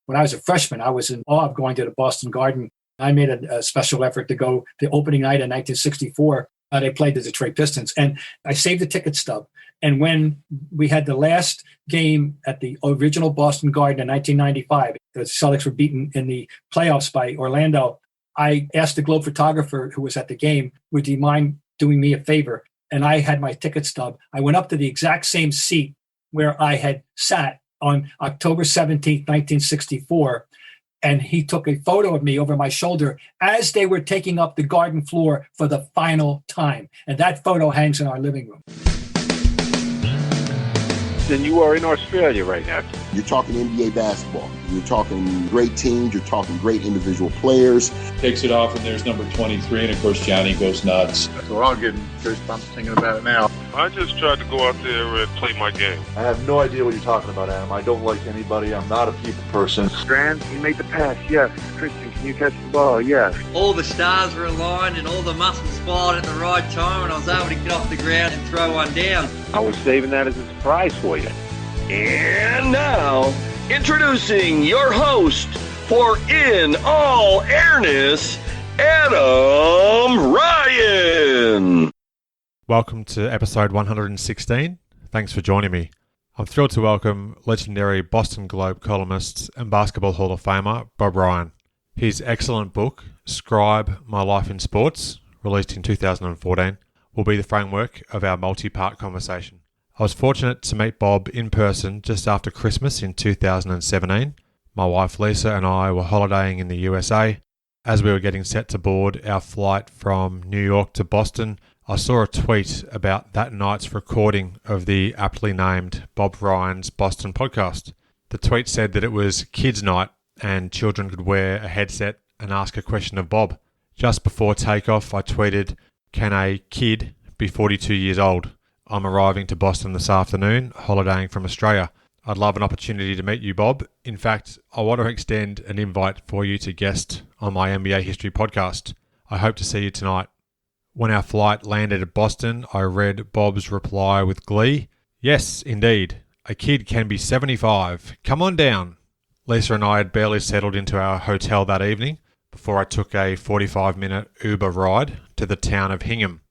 when I was a freshman, I was in awe of going to the Boston Garden. I made a special effort to go the opening night in 1964. They played the Detroit Pistons, and I saved the ticket stub. And when we had the last game at the original Boston Garden in 1995, the Celtics were beaten in the playoffs by Orlando. I asked the Globe photographer who was at the game, would you mind doing me a favor? And I had my ticket stub. I went up to the exact same seat where I had sat on October 17th, 1964. And he took a photo of me over my shoulder as they were taking up the Garden floor for the final time. And that photo hangs in our living room. And you are in Australia right now. You're talking NBA basketball. You're talking great teams. You're talking great individual players. Takes it off, and there's number 23, and of course Johnny goes nuts. So I'm getting goosebumps thinking about it now. I just tried to go out there and play my game. I have no idea what you're talking about, Adam. I don't like anybody. I'm not a people person. Strand, you make the pass. Yes. Christian, can you catch the ball? Yes. All the stars were aligned and all the muscles fired at the right time, and I was able to get off the ground and throw one down. I was saving that as a surprise for you. And now, introducing your host for In All Airness, Adam Ryan. Welcome to episode 116. Thanks for joining me. I'm thrilled to welcome legendary Boston Globe columnist and Basketball Hall of Famer Bob Ryan. His excellent book, Scribe My Life in Sports, released in 2014, will be the framework of our multi-part conversation. I was fortunate to meet Bob in person just after Christmas in 2017. My wife Lisa and I were holidaying in the USA. As we were getting set to board our flight from New York to Boston, I saw a tweet about that night's recording of the aptly named Bob Ryan's Boston podcast. The tweet said that it was kids' night and children could wear a headset and ask a question of Bob. Just before takeoff, I tweeted, "Can a kid be 42 years old? I'm arriving to Boston this afternoon, holidaying from Australia. I'd love an opportunity to meet you, Bob. In fact, I want to extend an invite for you to guest on my NBA history podcast. I hope to see you tonight." When our flight landed at Boston, I read Bob's reply with glee. "Yes, indeed. A kid can be 75. Come on down." Lisa and I had barely settled into our hotel that evening before I took a 45-minute Uber ride to the town of Hingham,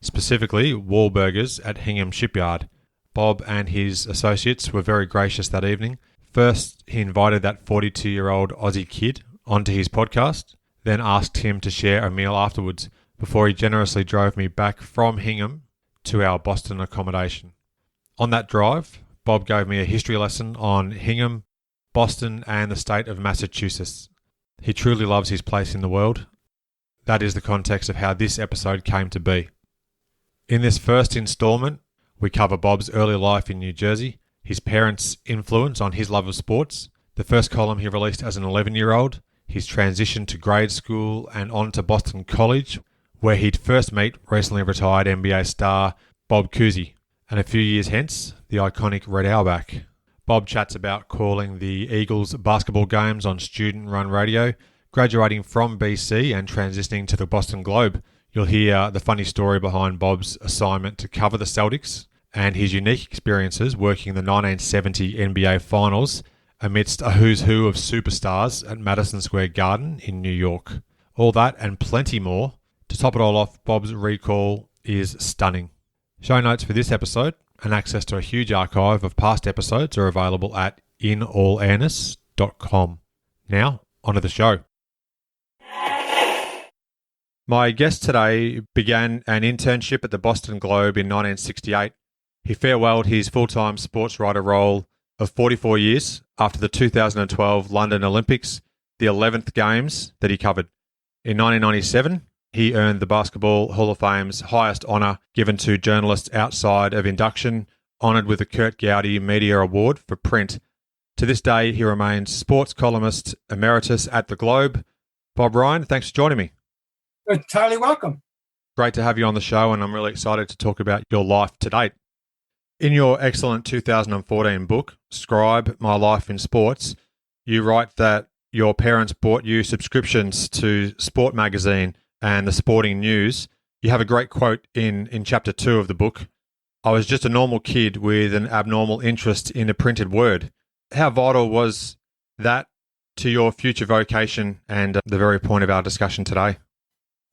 specifically Wahlburgers at Hingham Shipyard. Bob and his associates were very gracious that evening. First, he invited that 42-year-old Aussie kid onto his podcast, then asked him to share a meal afterwards, before he generously drove me back from Hingham to our Boston accommodation. On that drive, Bob gave me a history lesson on Hingham, Boston, and the state of Massachusetts. He truly loves his place in the world. That is the context of how this episode came to be. In this first installment, we cover Bob's early life in New Jersey, his parents' influence on his love of sports, the first column he released as an 11-year-old, his transition to grade school and on to Boston College, where he'd first meet recently retired NBA star Bob Cousy, and a few years hence, the iconic Red Auerbach. Bob chats about calling the Eagles basketball games on student-run radio, graduating from BC and transitioning to the Boston Globe. You'll hear the funny story behind Bob's assignment to cover the Celtics and his unique experiences working the 1970 NBA Finals amidst a who's who of superstars at Madison Square Garden in New York. All that and plenty more. To top it all off, Bob's recall is stunning. Show notes for this episode and access to a huge archive of past episodes are available at inallairness.com. Now, onto the show. My guest today began an internship at the Boston Globe in 1968. He farewelled his full-time sports writer role of 44 years after the 2012 London Olympics, the 11th games that he covered. In 1997, he earned the Basketball Hall of Fame's highest honour given to journalists outside of induction, honoured with the Kurt Gowdy Media Award for print. To this day, he remains sports columnist emeritus at the Globe. Bob Ryan, thanks for joining me. You're entirely welcome. Great to have you on the show, and I'm really excited to talk about your life to date. In your excellent 2014 book, Scribe My Life in Sports, you write that your parents bought you subscriptions to Sport Magazine and the Sporting News. You have a great quote in chapter 2 of the book. "I was just a normal kid with an abnormal interest in a printed word." How vital was that to your future vocation and the very point of our discussion today?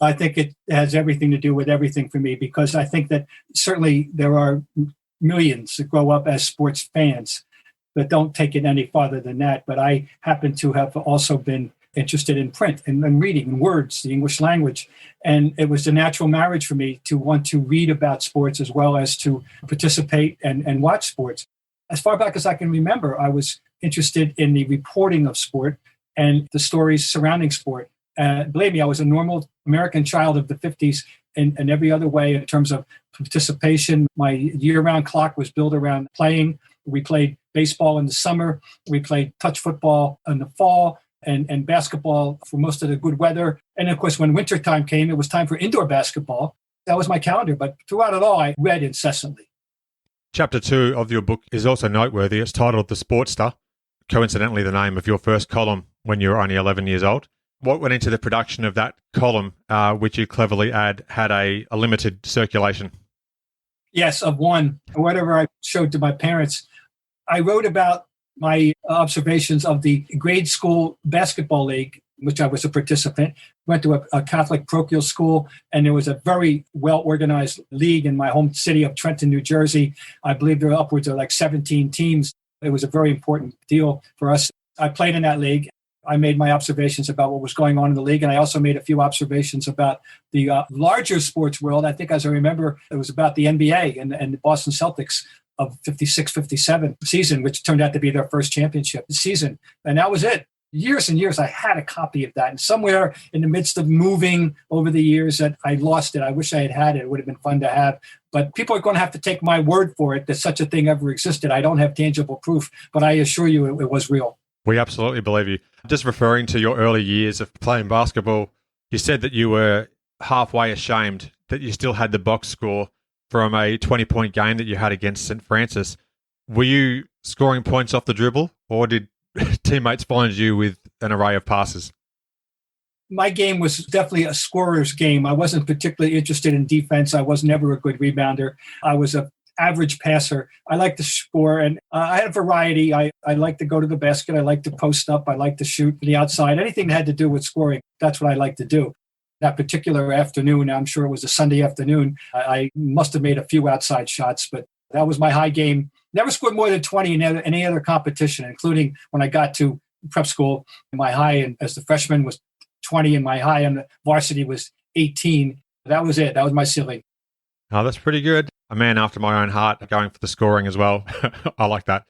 I think it has everything to do with everything for me, because I think that certainly there are millions that grow up as sports fans that don't take it any farther than that. But I happen to have also been interested in print and reading and words, the English language. And it was a natural marriage for me to want to read about sports as well as to participate and watch sports. As far back as I can remember, I was interested in the reporting of sport and the stories surrounding sport. Believe me, I was a normal American child of the 50s in every other way in terms of participation. My year-round clock was built around playing. We played baseball in the summer. We played touch football in the fall and basketball for most of the good weather. And of course, when wintertime came, it was time for indoor basketball. That was my calendar. But throughout it all, I read incessantly. Chapter 2 of your book is also noteworthy. It's titled The Sportster, coincidentally the name of your first column when you were only 11 years old. What went into the production of that column, which you cleverly add, had a limited circulation? Yes, of one. Whatever I showed to my parents, I wrote about my observations of the grade school basketball league, which I was a participant. Went to a Catholic parochial school, and there was a very well-organized league in my home city of Trenton, New Jersey. I believe there were upwards of like 17 teams. It was a very important deal for us. I played in that league. I made my observations about what was going on in the league, and I also made a few observations about the larger sports world. I think, as I remember, it was about the NBA and the Boston Celtics of 56-57 season, which turned out to be their first championship season. And that was it. Years and years, I had a copy of that. And somewhere in the midst of moving over the years that I lost it. I wish I had it. It would have been fun to have. But people are going to have to take my word for it that such a thing ever existed. I don't have tangible proof, but I assure you it was real. We absolutely believe you. Just referring to your early years of playing basketball, you said that you were halfway ashamed that you still had the box score from a 20-point game that you had against St. Francis. Were you scoring points off the dribble, or did teammates find you with an array of passes? My game was definitely a scorer's game. I wasn't particularly interested in defense. I was never a good rebounder. I was an average passer. I like to score, and I had a variety. I like to go to the basket. I like to post up. I like to shoot from the outside. Anything that had to do with scoring, that's what I like to do. That particular afternoon, I'm sure it was a Sunday afternoon, I must have made a few outside shots, but that was my high game. Never scored more than 20 in any other competition, including when I got to prep school. My high and as the freshman was 20, and my high and the varsity was 18. That was it. That was my ceiling. Oh, that's pretty good. A man after my own heart, going for the scoring as well. I like that.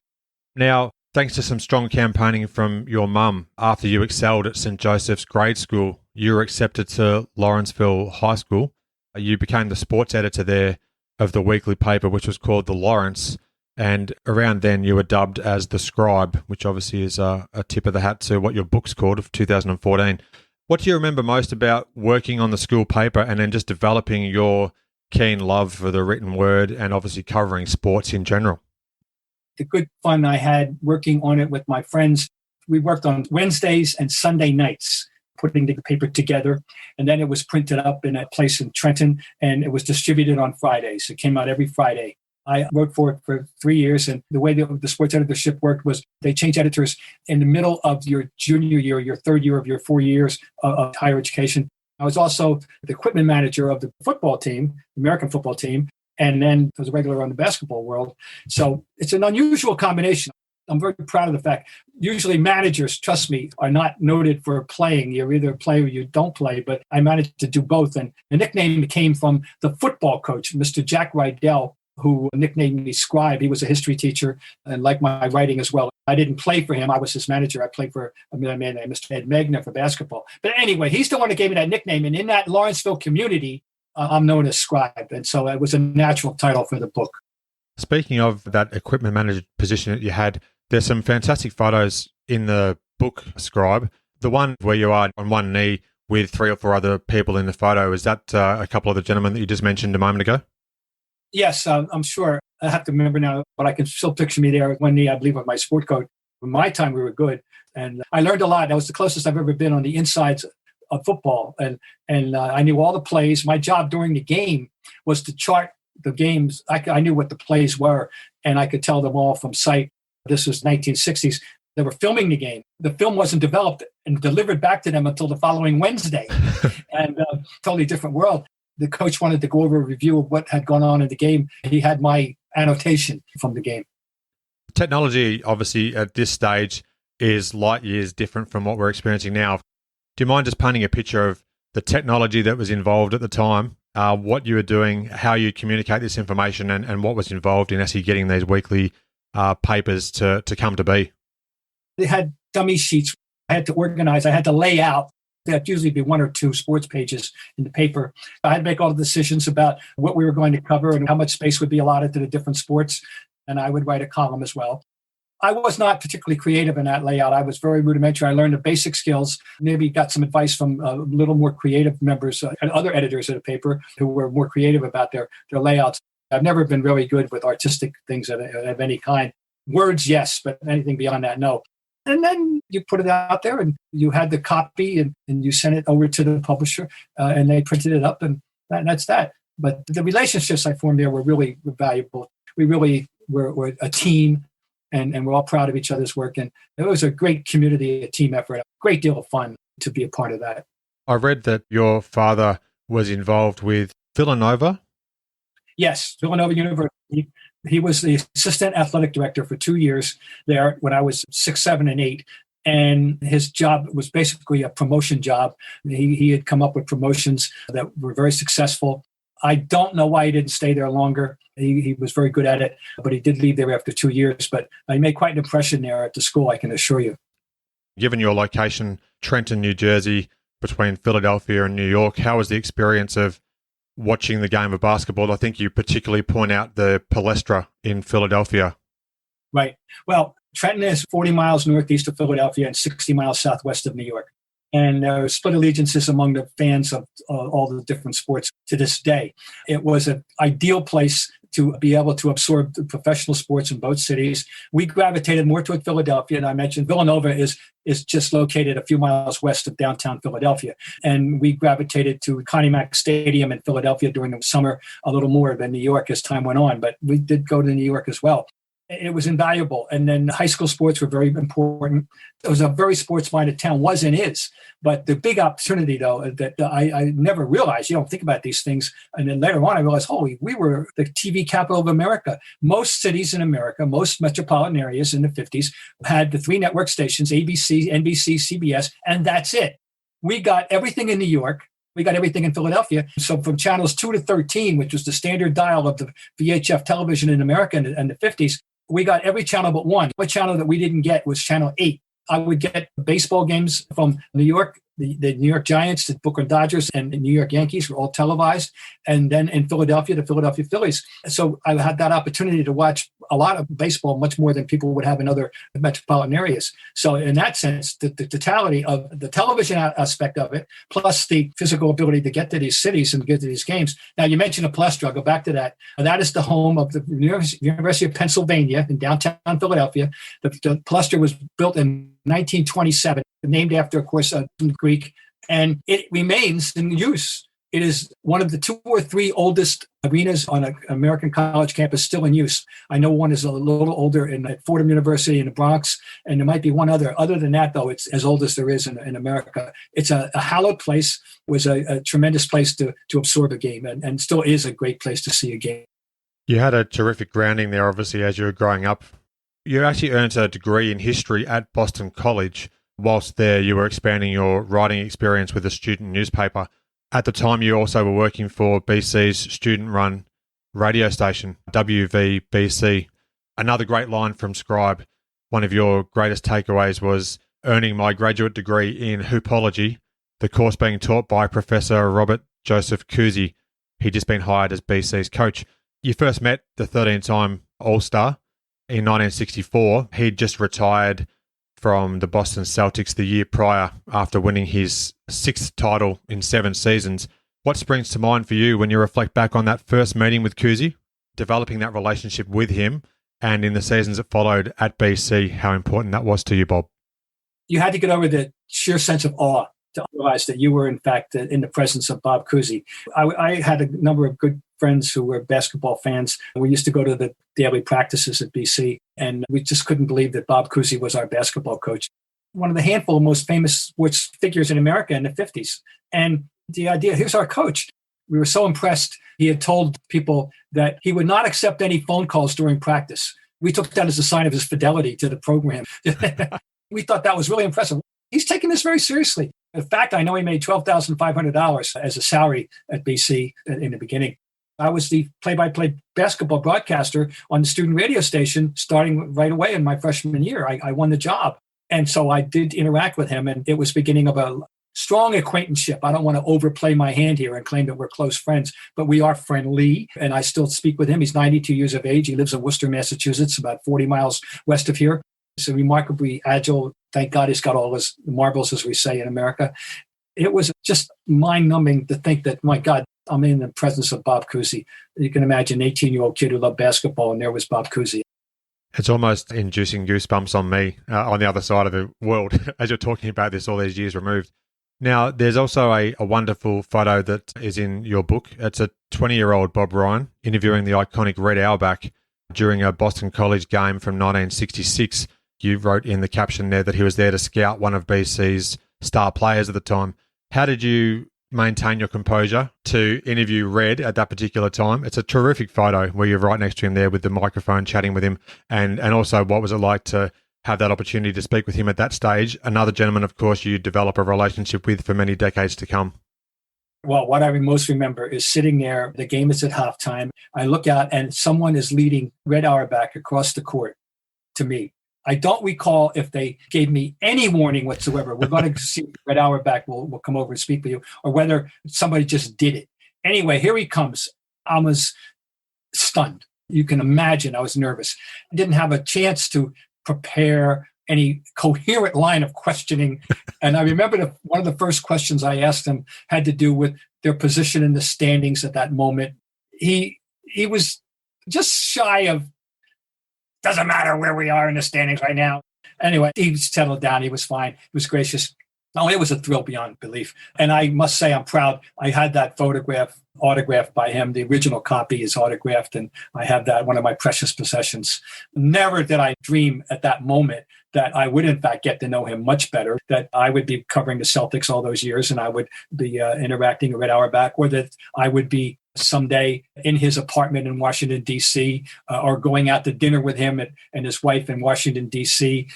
Now, thanks to some strong campaigning from your mum, after you excelled at St. Joseph's grade school, you were accepted to Lawrenceville High School. You became the sports editor there of the weekly paper, which was called The Lawrence. And around then, you were dubbed as the Scribe, which obviously is a tip of the hat to what your book's called of 2014. What do you remember most about working on the school paper and then just developing your keen love for the written word and obviously covering sports in general? The good fun I had working on it with my friends. We worked on Wednesdays and Sunday nights, putting the paper together. And then it was printed up in a place in Trenton, and it was distributed on Fridays. It came out every Friday. I wrote for it for 3 years, and the way the sports editorship worked was they changed editors in the middle of your junior year, your third year of your 4 years of higher education. I was also the equipment manager of the football team, the American football team, and then I was a regular on the basketball world. So it's an unusual combination. I'm very proud of the fact. Usually managers, trust me, are not noted for playing. You either play or you don't play, but I managed to do both. And the nickname came from the football coach, Mr. Jack Rydell, who nicknamed me Scribe. He was a history teacher and liked my writing as well. I didn't play for him. I was his manager. I played for a man named Mr. Ed Magna for basketball. But anyway, he's the one that gave me that nickname. And in that Lawrenceville community, I'm known as Scribe. And so it was a natural title for the book. Speaking of that equipment manager position that you had, there's some fantastic photos in the book, Scribe. The one where you are on one knee with 3 or 4 other people in the photo, is that a couple of the gentlemen that you just mentioned a moment ago? Yes, I'm sure. I have to remember now, but I can still picture me there with one knee, I believe, with my sport coat. In my time, we were good. And I learned a lot. That was the closest I've ever been on the insides of football. And I knew all the plays. My job during the game was to chart the games. I knew what the plays were, and I could tell them all from sight. This was 1960s. They were filming the game. The film wasn't developed and delivered back to them until the following Wednesday. And totally different world. The coach wanted to go over a review of what had gone on in the game. He had my annotation from the game. Technology, obviously, at this stage is light years different from what we're experiencing now. Do you mind just painting a picture of the technology that was involved at the time, what you were doing, how you communicate this information, and what was involved in actually getting these weekly papers to come to be? They had dummy sheets. I had to organize. I had to lay out. There'd usually be 1 or 2 sports pages in the paper. I had to make all the decisions about what we were going to cover and how much space would be allotted to the different sports. And I would write a column as well. I was not particularly creative in that layout. I was very rudimentary. I learned the basic skills, maybe got some advice from a little more creative members and other editors of the paper who were more creative about their layouts. I've never been really good with artistic things of any kind. Words, yes, but anything beyond that, no. And then you put it out there and you had the copy and you sent it over to the publisher and they printed it up and that's that. But the relationships I formed there were really valuable. We really were a team and we're all proud of each other's work. And it was a great community, a team effort, a great deal of fun to be a part of that. I read that your father was involved with Villanova. Yes, Villanova University. He was the assistant athletic director for 2 years there when I was 6, 7, and 8. And his job was basically a promotion job. He had come up with promotions that were very successful. I don't know why he didn't stay there longer. He was very good at it, but he did leave there after 2 years. But he made quite an impression there at the school, I can assure you. Given your location, Trenton, New Jersey, between Philadelphia and New York, how was the experience of watching the game of basketball? I think you particularly point out the Palestra in Philadelphia. Right. Well, Trenton is 40 miles northeast of Philadelphia and 60 miles southwest of New York. And there are split allegiances among the fans of all the different sports to this day. It was an ideal place to be able to absorb the professional sports in both cities. We gravitated more toward Philadelphia, and I mentioned Villanova is just located a few miles west of downtown Philadelphia. And we gravitated to Connie Mack Stadium in Philadelphia during the summer a little more than New York as time went on, but we did go to New York as well. It was invaluable. And then high school sports were very important. It was a very sports-minded town, was and is. But the big opportunity, though, that I never realized, you don't think about these things. And then later on, I realized, holy, we were the TV capital of America. Most cities in America, most metropolitan areas in the 50s had the 3 network stations, ABC, NBC, CBS, and that's it. We got everything in New York. We got everything in Philadelphia. So from channels 2 to 13, which was the standard dial of the VHF television in America in the 50s, we got every channel but one. One channel that we didn't get was channel 8. I would get baseball games from New York. The New York Giants, the Brooklyn Dodgers, and the New York Yankees were all televised. And then in Philadelphia, the Philadelphia Phillies. So I had that opportunity to watch a lot of baseball, much more than people would have in other metropolitan areas. So in that sense, the totality of the television aspect of it, plus the physical ability to get to these cities and get to these games. Now, you mentioned the Palestra. I'll go back to that. That is the home of the University of Pennsylvania in downtown Philadelphia. The Palestra was built in 1927, named after, of course, Greek, and it remains in use. It is one of the 2 or 3 oldest arenas on an American college campus still in use. I know one is a little older at Fordham University in the Bronx, and there might be one other. Other than that, though, it's as old as there is in America. It's a hallowed place. It was a tremendous place to absorb a game, and still is a great place to see a game. You had a terrific grounding there, obviously, as you were growing up. You actually earned a degree in history at Boston College. Whilst there, you were expanding your writing experience with a student newspaper. At the time, you also were working for BC's student-run radio station, WVBC. Another great line from Scribe. One of your greatest takeaways was earning my graduate degree in hoopology, the course being taught by Professor Robert Joseph Cousy. He'd just been hired as BC's coach. You first met the 13-time All-Star in 1964. He'd just retired from the Boston Celtics the year prior after winning his 6th title in 7 seasons. What springs to mind for you when you reflect back on that first meeting with Cousy, developing that relationship with him, and in the seasons that followed at BC, how important that was to you, Bob? You had to get over the sheer sense of awe to realize that you were, in fact, in the presence of Bob Cousy. I had a number of good friends who were basketball fans. We used to go to the daily practices at BC. And we just couldn't believe that Bob Cousy was our basketball coach. One of the handful of most famous sports figures in America in the 50s. And the idea, here's our coach. We were so impressed. He had told people that he would not accept any phone calls during practice. We took that as a sign of his fidelity to the program. We thought that was really impressive. He's taking this very seriously. In fact, I know he made $12,500 as a salary at BC in the beginning. I was the play-by-play basketball broadcaster on the student radio station starting right away in my freshman year. I won the job. And so I did interact with him, and it was beginning of a strong acquaintanceship. I don't want to overplay my hand here and claim that we're close friends, but we are friendly, and I still speak with him. He's 92 years of age. He lives in Worcester, Massachusetts, about 40 miles west of here. He's remarkably agile. Thank God he's got all his marbles, as we say in America. It was just mind-numbing to think that, my God, I'm in the presence of Bob Cousy. You can imagine an 18-year-old kid who loved basketball, and there was Bob Cousy. It's almost inducing goosebumps on me on the other side of the world as you're talking about this all these years removed. Now, there's also a wonderful photo that is in your book. It's a 20-year-old Bob Ryan interviewing the iconic Red Auerbach during a Boston College game from 1966. You wrote in the caption there that he was there to scout one of BC's star players at the time. How did you maintain your composure to interview Red at that particular time? It's a terrific photo where you're right next to him there with the microphone chatting with him. And also, what was it like to have that opportunity to speak with him at that stage? Another gentleman, of course, you develop a relationship with for many decades to come. Well, what I most remember is sitting there. The game is at halftime. I look out and someone is leading Red Auerbach across the court to me. I don't recall if they gave me any warning whatsoever. We're going to see Red Auerbach will come over and speak with you, or whether somebody just did it. Anyway, here he comes. I was stunned. You can imagine I was nervous. I didn't have a chance to prepare any coherent line of questioning. And I remember one of the first questions I asked him had to do with their position in the standings at that moment. He was just shy of, doesn't matter where we are in the standings right now. Anyway, he settled down. He was fine. He was gracious. Oh, it was a thrill beyond belief. And I must say I'm proud. I had that photograph autographed by him. The original copy is autographed, and I have that, one of my precious possessions. Never did I dream at that moment that I would, in fact, get to know him much better, that I would be covering the Celtics all those years and I would be interacting with Red Auerbach, or that I would be someday in his apartment in Washington, D.C., or going out to dinner with him and his wife in Washington, D.C.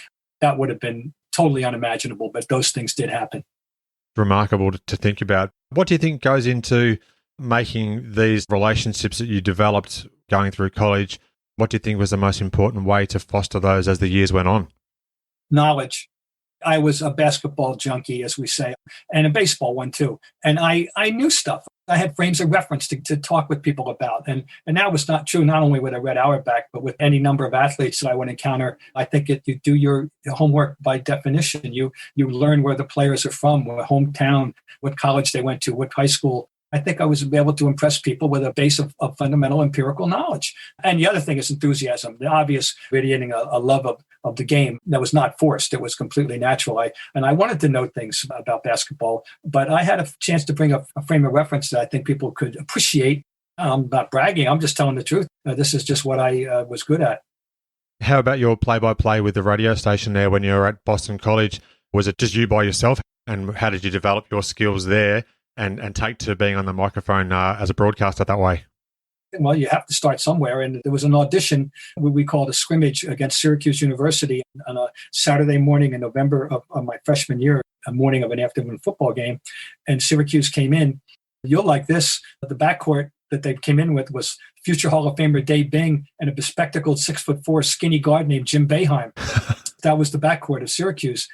That would have been totally unimaginable, but those things did happen. Remarkable to think about. What do you think goes into making these relationships that you developed going through college? What do you think was the most important way to foster those as the years went on? Knowledge. I was a basketball junkie, as we say, and a baseball one too. And I knew stuff. I had frames of reference to talk with people about. And that was not true, not only with a Red Auerbach, but with any number of athletes that I would encounter. I think you do your homework by definition. You learn where the players are from, what hometown, what college they went to, what high school. I think I was able to impress people with a base of fundamental empirical knowledge. And the other thing is enthusiasm, the obvious radiating a love of the game that was not forced. It was completely natural. I wanted to know things about basketball, but I had a chance to bring a frame of reference that I think people could appreciate. I'm not bragging. I'm just telling the truth. This is just what I was good at. How about your play-by-play with the radio station there when you were at Boston College? Was it just you by yourself? And how did you develop your skills there and take to being on the microphone as a broadcaster that way? Well, you have to start somewhere. And there was an audition, what we called a scrimmage against Syracuse University on a Saturday morning in November of my freshman year, a morning of an afternoon football game. And Syracuse came in. You'll like this. The backcourt that they came in with was future Hall of Famer Dave Bing and a bespectacled 6'4" skinny guard named Jim Boeheim. That was the backcourt of Syracuse.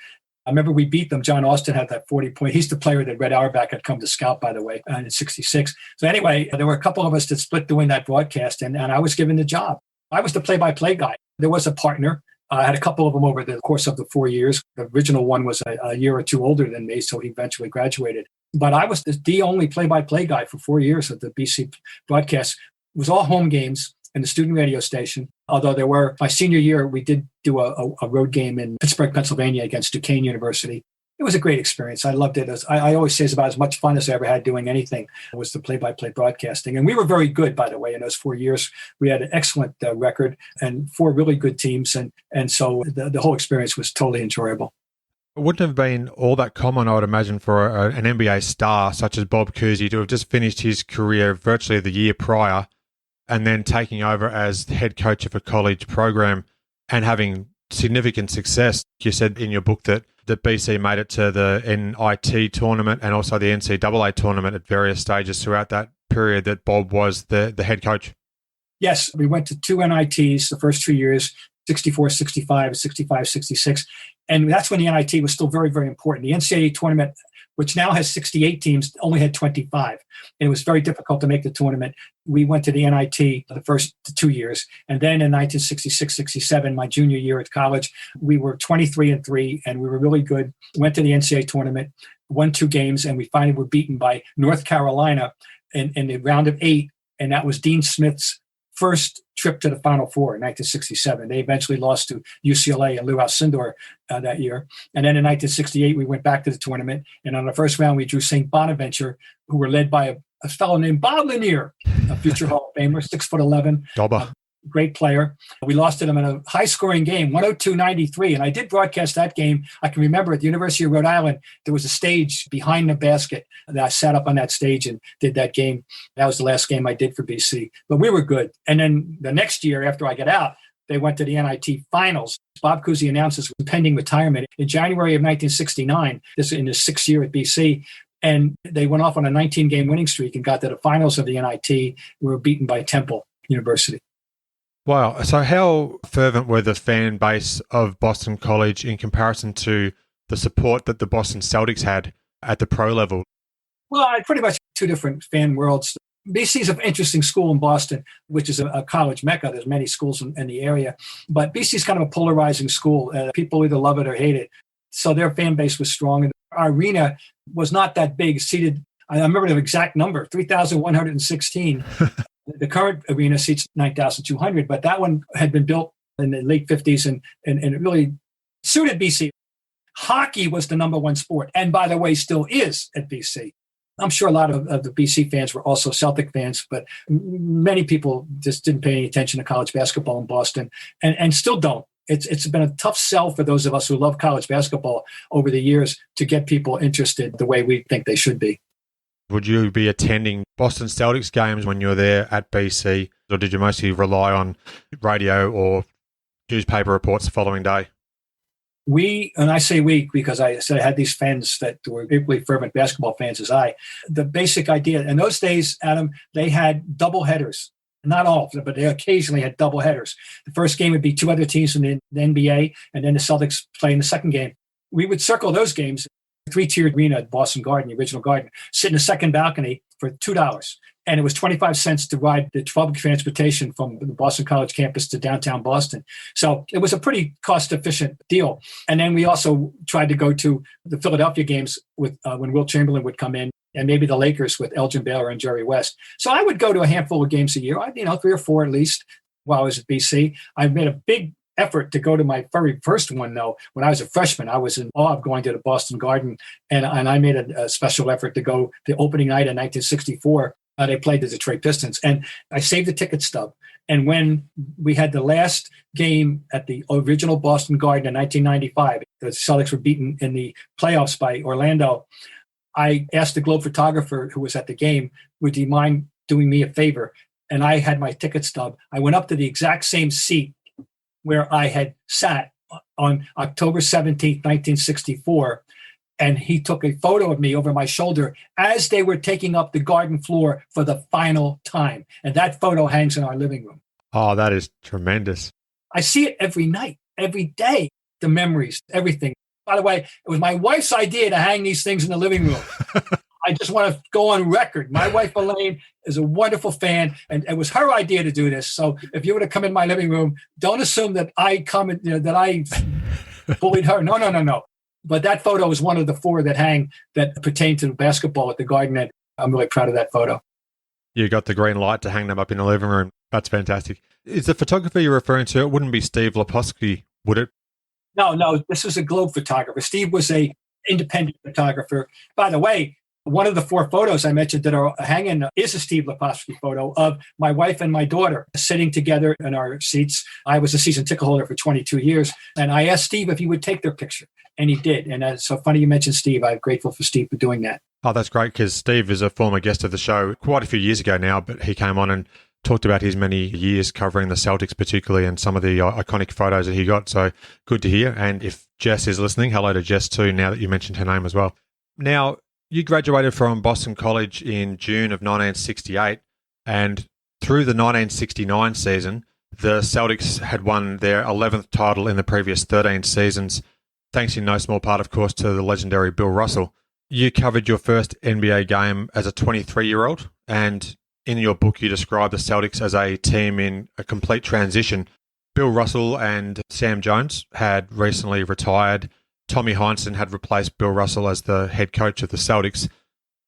I remember we beat them. John Austin had that 40-point. He's the player that Red Auerbach had come to scout, by the way, in 66. So anyway, there were a couple of us that split doing that broadcast, and I was given the job. I was the play-by-play guy. There was a partner. I had a couple of them over the course of the 4 years. The original one was a year or two older than me, so he eventually graduated. But I was the only play-by-play guy for 4 years of the BC broadcast. It was all home games in the student radio station. Although there were, my senior year, we did do a road game in Pittsburgh, Pennsylvania against Duquesne University. It was a great experience. I loved it. I always say it's about as much fun as I ever had doing anything was the play-by-play broadcasting. And we were very good, by the way, in those 4 years. We had an excellent record and 4 really good teams. And so the whole experience was totally enjoyable. It wouldn't have been all that common, I would imagine, for an NBA star such as Bob Cousy to have just finished his career virtually the year prior and then taking over as head coach of a college program and having significant success. You said in your book that BC made it to the NIT tournament and also the NCAA tournament at various stages throughout that period that Bob was the head coach. Yes, we went to 2 NITs the first 2 years, 64, 65, 65, 66. And that's when the NIT was still very, very important. The NCAA tournament, which now has 68 teams, only had 25. And it was very difficult to make the tournament. We went to the NIT the first 2 years. And then in 1966, 67, my junior year at college, we were 23-3, and we were really good. Went to the NCAA tournament, won 2 games, and we finally were beaten by North Carolina in the round of 8. And that was Dean Smith's first trip to the Final Four in 1967. They eventually lost to UCLA and Lou Alcindor that year. And then in 1968, we went back to the tournament. And on the first round, we drew St. Bonaventure, who were led by a fellow named Bob Lanier, a future Hall of Famer, 6'11", great player. We lost to them in a high-scoring game, 102-93. And I did broadcast that game. I can remember at the University of Rhode Island, there was a stage behind the basket that I sat up on that stage and did that game. That was the last game I did for BC. But we were good. And then the next year after I got out, they went to the NIT finals. Bob Cousy announced his impending retirement in January of 1969. This in his 6th year at BC. And they went off on a 19-game winning streak and got to the finals of the NIT. We were beaten by Temple University. Wow. So how fervent were the fan base of Boston College in comparison to the support that the Boston Celtics had at the pro level? Well, pretty much 2 different fan worlds. BC is an interesting school in Boston, which is a college mecca. There's many schools in the area. But BC is kind of a polarizing school. People either love it or hate it. So their fan base was strong. And our arena was not that big, seated, I remember the exact number, 3,116. The current arena seats 9,200, but that one had been built in the late 50s and it really suited BC. Hockey was the number 1 sport, and by the way, still is at BC. I'm sure a lot of the BC fans were also Celtic fans, but many people just didn't pay any attention to college basketball in Boston and still don't. It's been a tough sell for those of us who love college basketball over the years to get people interested the way we think they should be. Would you be attending Boston Celtics games when you were there at BC, or did you mostly rely on radio or newspaper reports the following day? We, and I say we because I said I had these fans that were equally fervent basketball fans as I. The basic idea, in those days, Adam, they had double headers. Not all of them, but they occasionally had double headers. The first game would be 2 other teams from the NBA, and then the Celtics play in the second game. We would circle those games, 3-tiered arena at Boston Garden, the original Garden, sit in the second balcony for $2. And it was 25 cents to ride the public transportation from the Boston College campus to downtown Boston. So it was a pretty cost-efficient deal. And then we also tried to go to the Philadelphia games with when Wilt Chamberlain would come in, and maybe the Lakers with Elgin Baylor and Jerry West. So I would go to a handful of games a year, 3 or 4 at least, while I was at BC. I made a big effort to go to my very first one, though. When I was a freshman, I was in awe of going to the Boston Garden, and I made a special effort to go the opening night in 1964. They played the Detroit Pistons, and I saved the ticket stub. And when we had the last game at the original Boston Garden in 1995, the Celtics were beaten in the playoffs by Orlando. I asked the Globe photographer who was at the game, would you mind doing me a favor? And I had my ticket stub. I went up to the exact same seat where I had sat on October 17th, 1964. And he took a photo of me over my shoulder as they were taking up the Garden floor for the final time. And that photo hangs in our living room. Oh, that is tremendous. I see it every night, every day, the memories, everything. By the way, it was my wife's idea to hang these things in the living room. I just want to go on record. My wife, Elaine, is a wonderful fan, and it was her idea to do this. So if you were to come in my living room, don't assume that I that I bullied her. No. But that photo is one of the 4 that hang that pertain to basketball at the Garden, and I'm really proud of that photo. You got the green light to hang them up in the living room. That's fantastic. Is the photographer you're referring to, it wouldn't be Steve Leposki, would it? No, this was a Globe photographer. Steve was a independent photographer. By the way, one of the 4 photos I mentioned that are hanging is a Steve Leposky photo of my wife and my daughter sitting together in our seats. I was a season ticket holder for 22 years. And I asked Steve if he would take their picture. And he did. And it's so funny you mentioned Steve. I'm grateful for Steve for doing that. Oh, that's great, because Steve is a former guest of the show quite a few years ago now, but he came on and talked about his many years covering the Celtics particularly and some of the iconic photos that he got. So good to hear. And if Jess is listening, hello to Jess too, now that you mentioned her name as well. Now, you graduated from Boston College in June of 1968, and through the 1969 season, the Celtics had won their 11th title in the previous 13 seasons, thanks in no small part, of course, to the legendary Bill Russell. You covered your first NBA game as a 23-year-old, and in your book you describe the Celtics as a team in a complete transition. Bill Russell and Sam Jones had recently retired. Tommy Heinsohn had replaced Bill Russell as the head coach of the Celtics.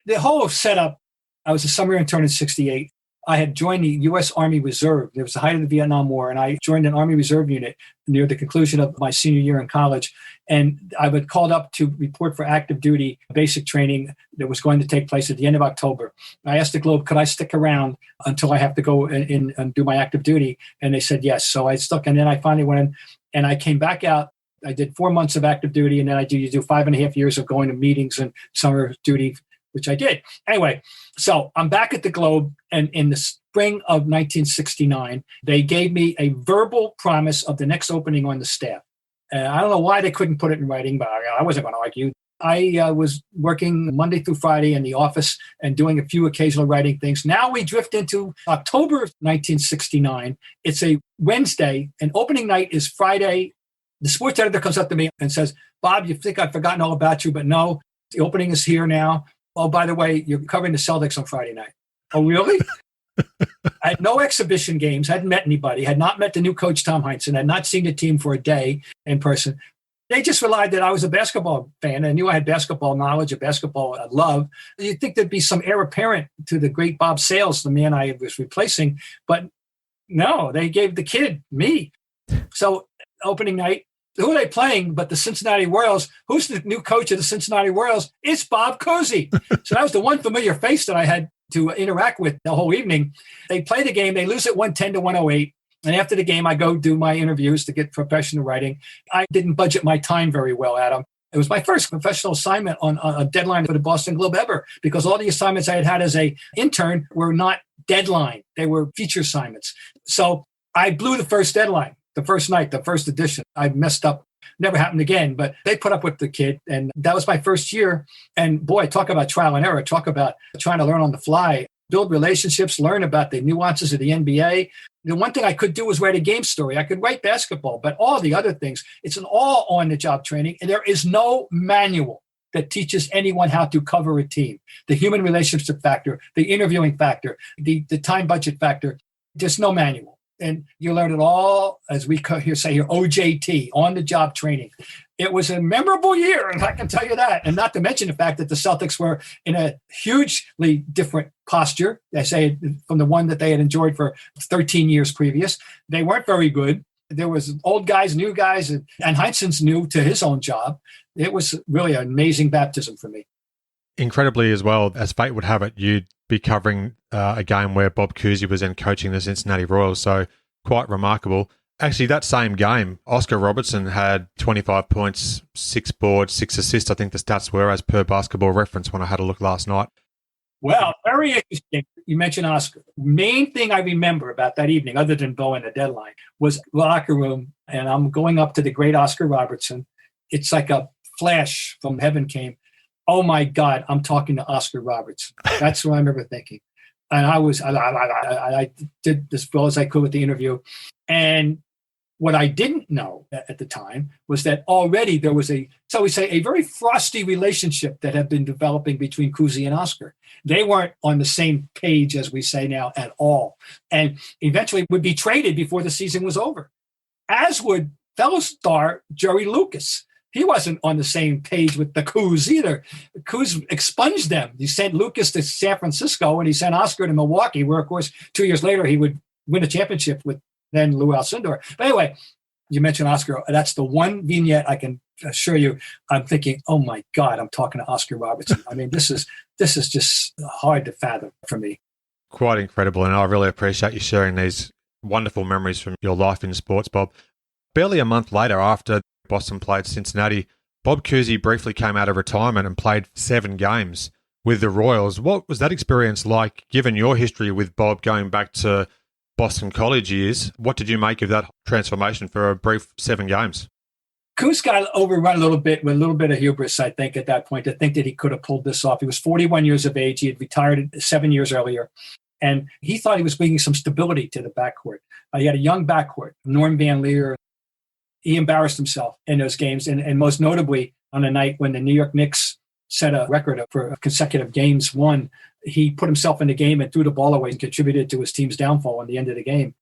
The whole setup, I was a summer intern in 68. I had joined the U.S. Army Reserve. It was the height of the Vietnam War, and I joined an Army Reserve unit near the conclusion of my senior year in college. And I was called up to report for active duty basic training that was going to take place at the end of October. I asked the Globe, could I stick around until I have to go in and do my active duty? And they said yes. So I stuck, and then I finally went in, and I came back out. I did 4 months of active duty, and then you do 5.5 years of going to meetings and summer duty, which I did. Anyway, so I'm back at the Globe, and in the spring of 1969, they gave me a verbal promise of the next opening on the staff. I don't know why they couldn't put it in writing, but I wasn't going to argue. I was working Monday through Friday in the office and doing a few occasional writing things. Now we drift into October of 1969. It's a Wednesday, and opening night is Friday. The sports editor comes up to me and says, Bob, you think I've forgotten all about you, but no, the opening is here now. Oh, by the way, you're covering the Celtics on Friday night. Oh, really? I had no exhibition games, hadn't met anybody, had not met the new coach, Tom Heinsohn, had not seen the team for a day in person. They just relied that I was a basketball fan. I knew I had basketball knowledge, a basketball love. You'd think there'd be some heir apparent to the great Bob Sales, the man I was replacing. But no, they gave the kid me. So opening night, who are they playing but the Cincinnati Royals? Who's the new coach of the Cincinnati Royals? It's Bob Cousy. So that was the one familiar face that I had to interact with the whole evening. They play the game. They lose at 110 to 108. And after the game, I go do my interviews to get professional writing. I didn't budget my time very well, Adam. It was my first professional assignment on a deadline for the Boston Globe ever, because all the assignments I had had as an intern were not deadline. They were feature assignments. So I blew the first deadline. The first night, the first edition, I messed up. Never happened again, but they put up with the kid. And that was my first year. And boy, talk about trial and error. Talk about trying to learn on the fly, build relationships, learn about the nuances of the NBA. The one thing I could do was write a game story. I could write basketball, but all the other things, it's an all on-the-job training. And there is no manual that teaches anyone how to cover a team. The human relationship factor, the interviewing factor, the time budget factor, there's no manual. And you learn it all, as we say here, OJT, on-the-job training. It was a memorable year, and I can tell you that. And not to mention the fact that the Celtics were in a hugely different posture, I say, from the one that they had enjoyed for 13 years previous. They weren't very good. There was old guys, new guys, and Heinsohn's new to his own job. It was really an amazing baptism for me. Incredibly as well, as fate would have it, you'd be covering a game where Bob Cousy was then coaching the Cincinnati Royals, so quite remarkable. Actually, that same game, Oscar Robertson had 25 points, 6 boards, 6 assists, I think the stats were, as per Basketball Reference when I had a look last night. Well, very interesting. You mentioned Oscar. Main thing I remember about that evening, other than Bo and the deadline, was locker room, and I'm going up to the great Oscar Robertson. It's like a flash from heaven came. Oh my God, I'm talking to Oscar Robertson. That's what I remember thinking. And I did as well as I could with the interview. And what I didn't know at the time was that already there was a very frosty relationship that had been developing between Cousy and Oscar. They weren't on the same page, as we say now, at all. And eventually would be traded before the season was over, as would fellow star Jerry Lucas. He wasn't on the same page with the Coos either. Coos expunged them. He sent Lucas to San Francisco, and he sent Oscar to Milwaukee, where, of course, 2 years later, he would win a championship with then Lou Alcindor. But anyway, you mentioned Oscar. That's the one vignette I can assure you, I'm thinking, oh my God, I'm talking to Oscar Robertson. I mean, this is just hard to fathom for me. Quite incredible, and I really appreciate you sharing these wonderful memories from your life in sports, Bob. Barely a month later, after Boston played Cincinnati, Bob Cousy briefly came out of retirement and played 7 games with the Royals. What was that experience like, given your history with Bob going back to Boston college years? What did you make of that transformation for a brief 7 games? Coos got overrun a little bit with a little bit of hubris, I think, at that point, to think that he could have pulled this off. He was 41 years of age. He had retired 7 years earlier. And he thought he was bringing some stability to the backcourt. He had a young backcourt, Norm Van Leer. He embarrassed himself in those games. And most notably, on a night when the New York Knicks set a record for consecutive games won, he put himself in the game and threw the ball away and contributed to his team's downfall in the end of the game.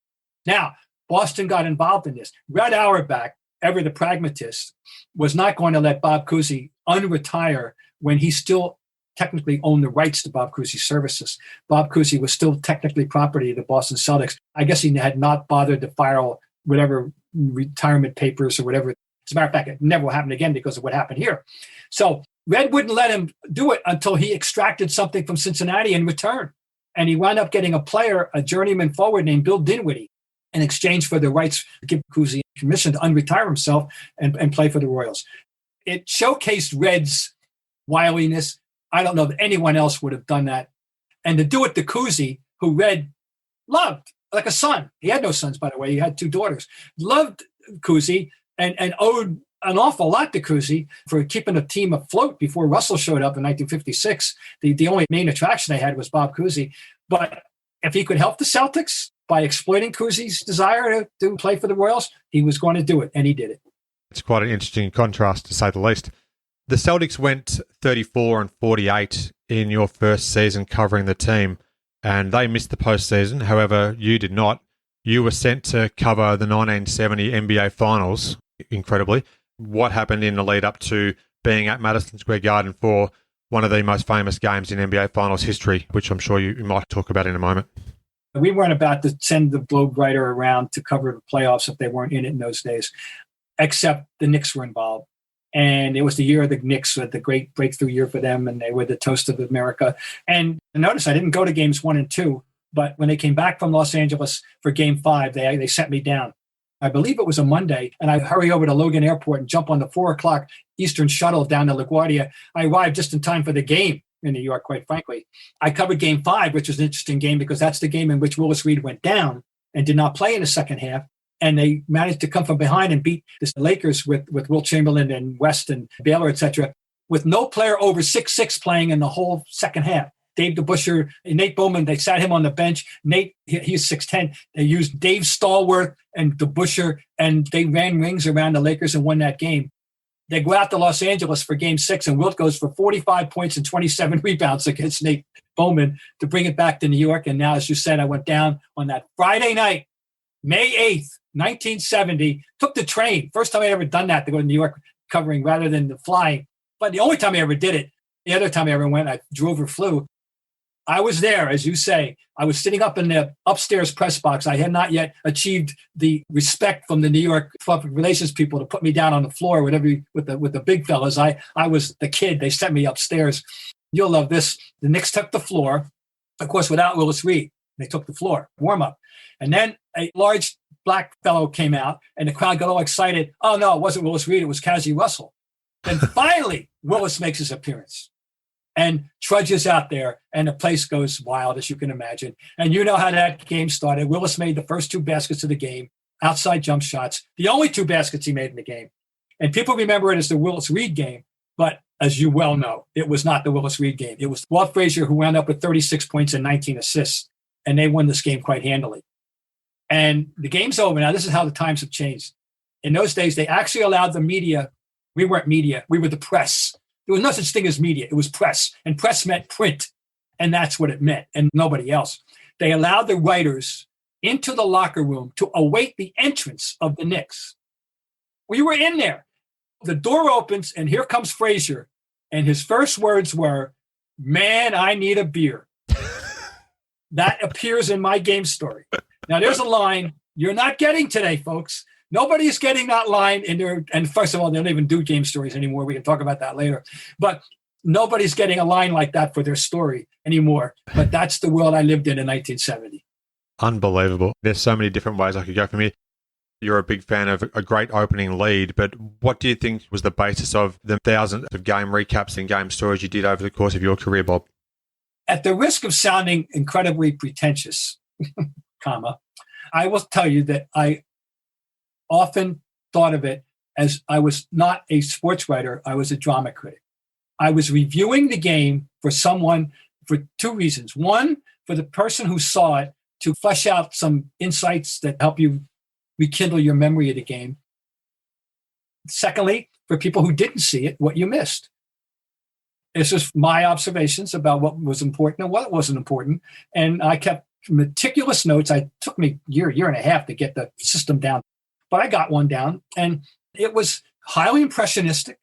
Now, Boston got involved in this. Red Auerbach, ever the pragmatist, was not going to let Bob Cousy unretire when he still technically owned the rights to Bob Cousy's services. Bob Cousy was still technically property of the Boston Celtics. I guess he had not bothered to file whatever retirement papers or whatever. As a matter of fact, it never happened again because of what happened here. So Red wouldn't let him do it until he extracted something from Cincinnati in return. And he wound up getting a player, a journeyman forward named Bill Dinwiddie, in exchange for the rights to give Cousy permission to unretire himself and play for the Royals. It showcased Red's wiliness. I don't know that anyone else would have done that. And to do it to Cousy, who Red loved like a son. He had no sons, by the way. He had 2 daughters. Loved Cousy and owed an awful lot to Cousy for keeping the team afloat before Russell showed up in 1956. The only main attraction they had was Bob Cousy. But if he could help the Celtics by exploiting Cousy's desire to play for the Royals, he was going to do it, and he did it. It's quite an interesting contrast, to say the least. The Celtics went 34-48 in your first season covering the team, and they missed the postseason. However, you did not. You were sent to cover the 1970 NBA Finals, incredibly. What happened in the lead up to being at Madison Square Garden for one of the most famous games in NBA Finals history, which I'm sure you might talk about in a moment? We weren't about to send the Globe writer around to cover the playoffs if they weren't in it in those days, except the Knicks were involved. And it was the year of the Knicks, the great breakthrough year for them, and they were the toast of America. And notice I didn't go to games 1 and 2, but when they came back from Los Angeles for game 5, they sent me down. I believe it was a Monday, and I hurry over to Logan Airport and jump on the 4 o'clock Eastern shuttle down to LaGuardia. I arrived just in time for the game in New York, quite frankly. I covered game 5, which was an interesting game because that's the game in which Willis Reed went down and did not play in the second half. And they managed to come from behind and beat the Lakers with Wilt Chamberlain and West and Baylor, etc., with no player over 6'6" playing in the whole second half. Dave DeBusschere, Nate Bowman, they sat him on the bench. Nate, he's 6'10". They used Dave Stallworth and DeBusschere, and they ran rings around the Lakers and won that game. They go out to Los Angeles for game 6, and Wilt goes for 45 points and 27 rebounds against Nate Bowman to bring it back to New York. And now, as you said, I went down on that Friday night, May 8th, 1970, took the train. First time I ever done that, to go to New York covering rather than the flying. But the only time I ever did it, the other time I ever went, I drove or flew. I was there, as you say. I was sitting up in the upstairs press box. I had not yet achieved the respect from the New York public relations people to put me down on the floor with the big fellas. I was the kid. They sent me upstairs. You'll love this. The Knicks took the floor, of course, without Willis Reed. They took the floor, warm up. And then a large black fellow came out, and the crowd got all excited. Oh, no, it wasn't Willis Reed. It was Cazzie Russell. Then finally, Willis makes his appearance and trudges out there, and the place goes wild, as you can imagine. And you know how that game started. Willis made the first 2 baskets of the game, outside jump shots, the only 2 baskets he made in the game. And people remember it as the Willis Reed game, but as you well know, it was not the Willis Reed game. It was Walt Frazier who wound up with 36 points and 19 assists, and they won this game quite handily. And the game's over. Now, this is how the times have changed. In those days, they actually allowed the media. We weren't media. We were the press. There was no such thing as media. It was press. And press meant print. And that's what it meant, and nobody else. They allowed the writers into the locker room to await the entrance of the Knicks. We were in there. The door opens, and here comes Frazier. And his first words were, "Man, I need a beer." That appears in my game story. Now, there's a line you're not getting today, folks. Nobody's getting that line in there. And first of all, they don't even do game stories anymore. We can talk about that later. But nobody's getting a line like that for their story anymore. But that's the world I lived in 1970. Unbelievable. There's so many different ways I could go from here. You're a big fan of a great opening lead, but what do you think was the basis of the thousands of game recaps and game stories you did over the course of your career, Bob? At the risk of sounding incredibly pretentious, I will tell you that I often thought of it as I was not a sports writer, I was a drama critic. I was reviewing the game for someone for two reasons. One, for the person who saw it to flesh out some insights that help you rekindle your memory of the game. Secondly, for people who didn't see it, what you missed. This is my observations about what was important and what wasn't important. And I kept meticulous notes. It took me a year and a half to get the system down, but I got one down. And it was highly impressionistic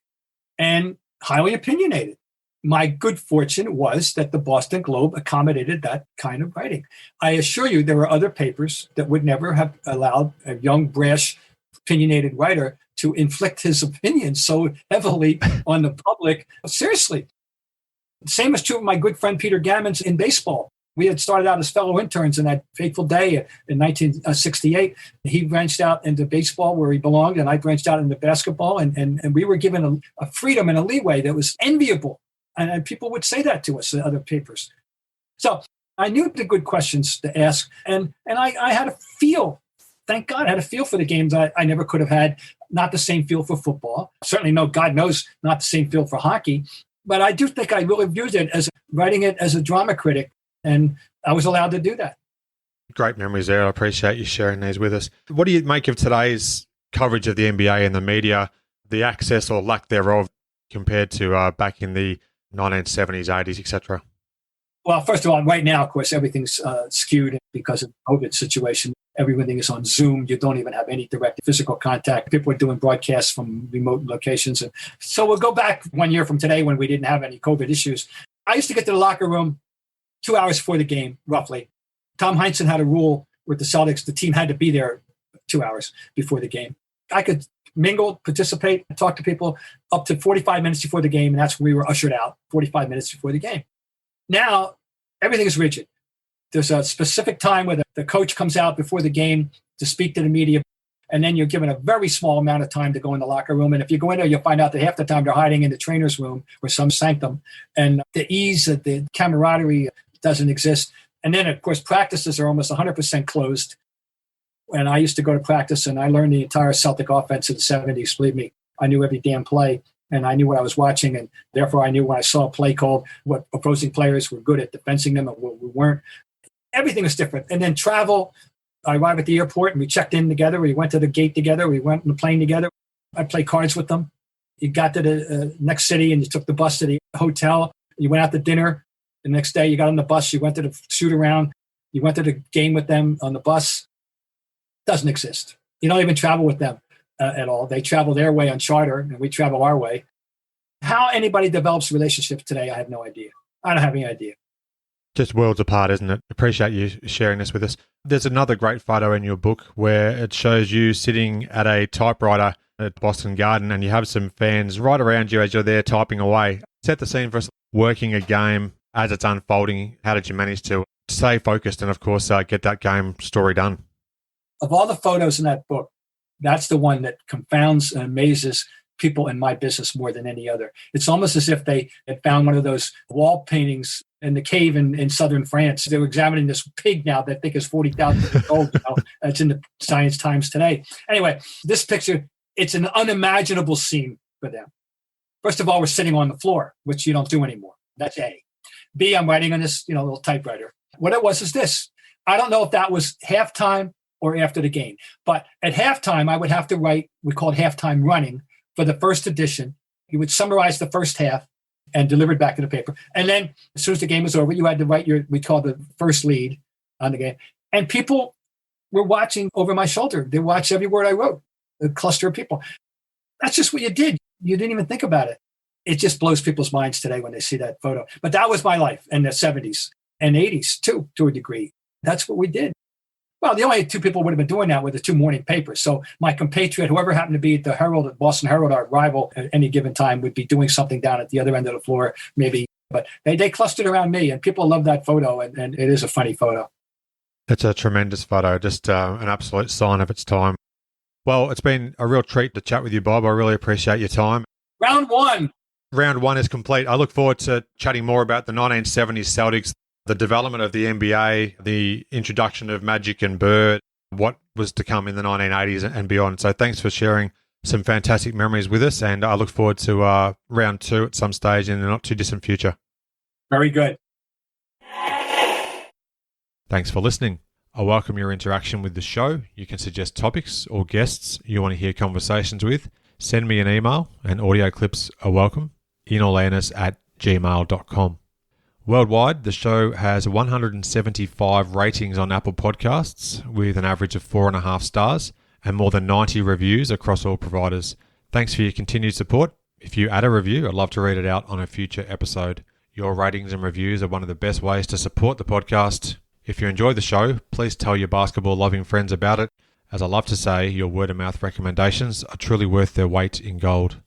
and highly opinionated. My good fortune was that the Boston Globe accommodated that kind of writing. I assure you there were other papers that would never have allowed a young, brash, opinionated writer to inflict his opinion so heavily on the public. Seriously. Same is true of my good friend Peter Gammons in baseball. We had started out as fellow interns in that fateful day in 1968. He branched out into baseball where he belonged, and I branched out into basketball. And we were given a freedom and a leeway that was enviable. And people would say that to us in other papers. So I knew the good questions to ask. And I had a feel, thank God, I had a feel for the games I never could have had. Not the same feel for football. Certainly no, God knows, not the same feel for hockey. But I do think I really viewed it as writing it as a drama critic. And I was allowed to do that. Great memories there. I appreciate you sharing these with us. What do you make of today's coverage of the NBA and the media, the access or lack thereof compared to back in the 1970s, 80s, etc.? Well, first of all, right now, of course, everything's skewed because of the COVID situation. Everything is on Zoom. You don't even have any direct physical contact. People are doing broadcasts from remote locations. And so we'll go back 1 year from today when we didn't have any COVID issues. I used to get to the locker room 2 hours before the game, roughly. Tom Heinsohn had a rule with the Celtics. The team had to be there 2 hours before the game. I could mingle, participate, talk to people up to 45 minutes before the game, and that's when we were ushered out, 45 minutes before the game. Now, everything is rigid. There's a specific time where the coach comes out before the game to speak to the media, and then you're given a very small amount of time to go in the locker room. And if you go in there, you'll find out that half the time they're hiding in the trainer's room or some sanctum. And the ease, the camaraderie doesn't exist. And then, of course, practices are almost 100% closed. And I used to go to practice, and I learned the entire Celtic offense in the 70s. Believe me, I knew every damn play, and I knew what I was watching. And therefore, I knew when I saw a play called, what opposing players were good at defending them and what we weren't. Everything was different. And then travel. I arrived at the airport, and we checked in together. We went to the gate together. We went on the plane together. I played cards with them. You got to the next city, and you took the bus to the hotel. You went out to dinner. The next day, you got on the bus. You went to the shoot around. You went to the game with them on the bus. Doesn't exist. You don't even travel with them at all. They travel their way on charter, and we travel our way. How anybody develops relationships today, I have no idea. I don't have any idea. Just worlds apart, isn't it? Appreciate you sharing this with us. There's another great photo in your book where it shows you sitting at a typewriter at Boston Garden, and you have some fans right around you as you're there typing away. Set the scene for us, working a game as it's unfolding. How did you manage to stay focused and, of course, get that game story done? Of all the photos in that book, that's the one that confounds and amazes people in my business more than any other. It's almost as if they had found one of those wall paintings in the cave in southern France. They were examining this pig now that I think is 40,000 years old. It's in the Science Times today. Anyway, this picture, it's an unimaginable scene for them. First of all, we're sitting on the floor, which you don't do anymore. That's A. B, I'm writing on this little typewriter. What it was is this. I don't know if that was halftime or after the game. But at halftime, I would have to write, we called halftime running, for the first edition. You would summarize the first half and deliver it back to the paper. And then as soon as the game was over, you had to write we called the first lead on the game. And people were watching over my shoulder. They watched every word I wrote, a cluster of people. That's just what you did. You didn't even think about it. It just blows people's minds today when they see that photo. But that was my life in the 70s and 80s too, to a degree. That's what we did. Well, the only two people would have been doing that were the two morning papers. So my compatriot, whoever happened to be at the Herald, at Boston Herald, our rival at any given time, would be doing something down at the other end of the floor, maybe. But they clustered around me, and people love that photo, and it is a funny photo. It's a tremendous photo, just an absolute sign of its time. Well, it's been a real treat to chat with you, Bob. I really appreciate your time. Round one. Round one is complete. I look forward to chatting more about the 1970s Celtics, the development of the NBA, the introduction of Magic and Bird, what was to come in the 1980s and beyond. So thanks for sharing some fantastic memories with us, and I look forward to round two at some stage in the not too distant future. Very good. Thanks for listening. I welcome your interaction with the show. You can suggest topics or guests you want to hear conversations with. Send me an email, and audio clips are welcome. inallairness@gmail.com. Worldwide, the show has 175 ratings on Apple Podcasts with an average of 4.5 stars and more than 90 reviews across all providers. Thanks for your continued support. If you add a review, I'd love to read it out on a future episode. Your ratings and reviews are one of the best ways to support the podcast. If you enjoy the show, please tell your basketball-loving friends about it. As I love to say, your word-of-mouth recommendations are truly worth their weight in gold.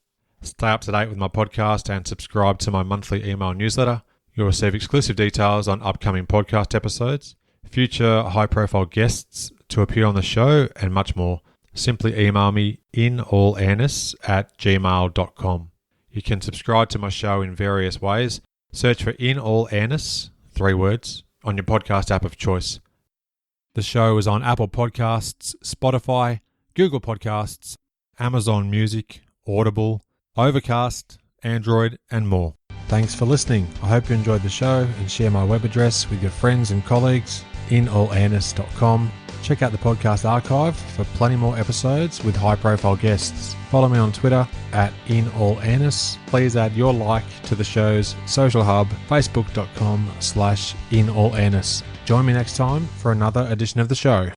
Stay up to date with my podcast and subscribe to my monthly email newsletter. You'll receive exclusive details on upcoming podcast episodes, future high-profile guests to appear on the show, and much more. Simply email me inallairness@gmail.com. You can subscribe to my show in various ways. Search for In All Airness, 3 words, on your podcast app of choice. The show is on Apple Podcasts, Spotify, Google Podcasts, Amazon Music, Audible, Overcast, Android, and more. Thanks for listening. I hope you enjoyed the show, and share my web address with your friends and colleagues, inallairness.com. Check out the podcast archive for plenty more episodes with high-profile guests. Follow me on Twitter @inallairness. Please add your like to the show's social hub, facebook.com/inallairness. Join me next time for another edition of the show.